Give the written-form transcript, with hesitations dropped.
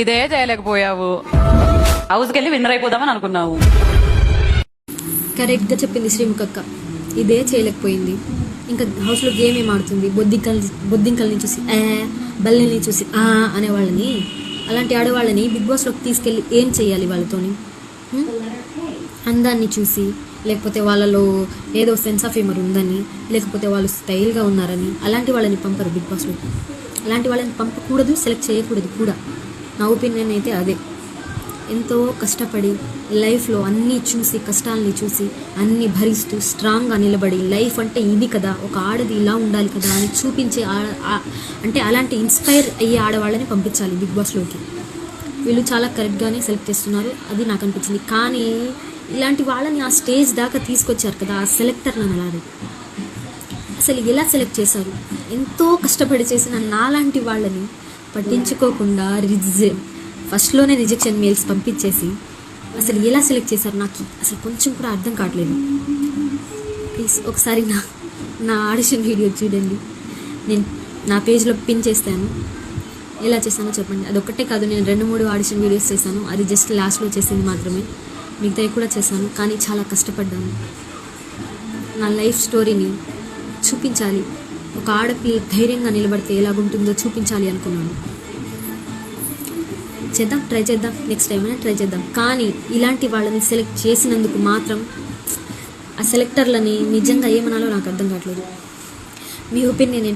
ఇదే చేయలేకపోయావు. హౌస్కి వెళ్ళి విన్నర్ అయిపోదామని అనుకున్నావు. కరెక్ట్గా చెప్పింది శ్రీముఖక్క. ఇదే చేయలేకపోయింది. ఇంకా హౌస్లో గేమ్ ఏం ఆడుతుంది? బొద్దింకల్ని చూసి బల్లెల్ని చూసి అనేవాళ్ళని, అలాంటి ఆడవాళ్ళని బిగ్ బాస్లోకి తీసుకెళ్ళి ఏం చేయాలి వాళ్ళతోని? అందాన్ని చూసి, లేకపోతే వాళ్ళలో ఏదో సెన్స్ ఆఫ్ హ్యూమర్ ఉందని, లేకపోతే వాళ్ళు స్టైల్గా ఉన్నారని అలాంటి వాళ్ళని పంపరు బిగ్ బాస్లోకి. అలాంటి వాళ్ళని పంపకూడదు, సెలెక్ట్ చేయకూడదు కూడా. నా ఒపీనియన్ అయితే అదే. ఎంతో కష్టపడి లైఫ్లో అన్నీ చూసి, కష్టాలని చూసి, అన్నీ భరిస్తూ స్ట్రాంగ్గా నిలబడి, లైఫ్ అంటే ఇది కదా, ఒక ఆడది ఇలా ఉండాలి కదా అని చూపించే అంటే అలాంటి ఇన్స్పైర్ అయ్యే ఆడవాళ్ళని పంపించాలి బిగ్ బాస్లోకి. వీళ్ళు చాలా కరెక్ట్గానే సెలెక్ట్ చేస్తున్నారు, అది నాకు అనిపించింది. కానీ ఇలాంటి వాళ్ళని ఆ స్టేజ్ దాకా తీసుకొచ్చారు కదా, ఆ సెలెక్టర్లను అలాగే అసలు ఎలా సెలెక్ట్ చేశారు? ఎంతో కష్టపడి చేసిన నాలాంటి వాళ్ళని పట్టించుకోకుండా ఫస్ట్లోనే రిజెక్షన్ మెయిల్స్ పంపించేసి అసలు ఎలా సెలెక్ట్ చేశారు? నాకు అసలు కొంచెం కూడా అర్థం కావట్లేదు. ప్లీజ్ ఒకసారి నా ఆడిషన్ వీడియో చూడండి. నేను నా పేజ్లో పిన్ చేస్తాను. ఎలా చేశానో చెప్పండి. అదొక్కటే కాదు, నేను 2-3 ఆడిషన్ వీడియోస్ చేశాను. అది జస్ట్ లాస్ట్లో చేసింది మాత్రమే, మిగతావి కూడా చేశాను. కానీ చాలా కష్టపడ్డాను. నా లైఫ్ స్టోరీని చూపించాలి, ఒక ఆడపిల్ల ధైర్యంగా నిలబడితే ఎలాగుంటుందో చూపించాలి అనుకున్నాను. చేద్దాం, ట్రై చేద్దాం, నెక్స్ట్ టైం అయినా ట్రై చేద్దాం. కానీ ఇలాంటి వాళ్ళని సెలెక్ట్ చేసినందుకు మాత్రం ఆ సెలెక్టర్లని నిజంగా ఏమనాలో నాకు అర్థం కావట్లేదు. మీ ఒపీనియన్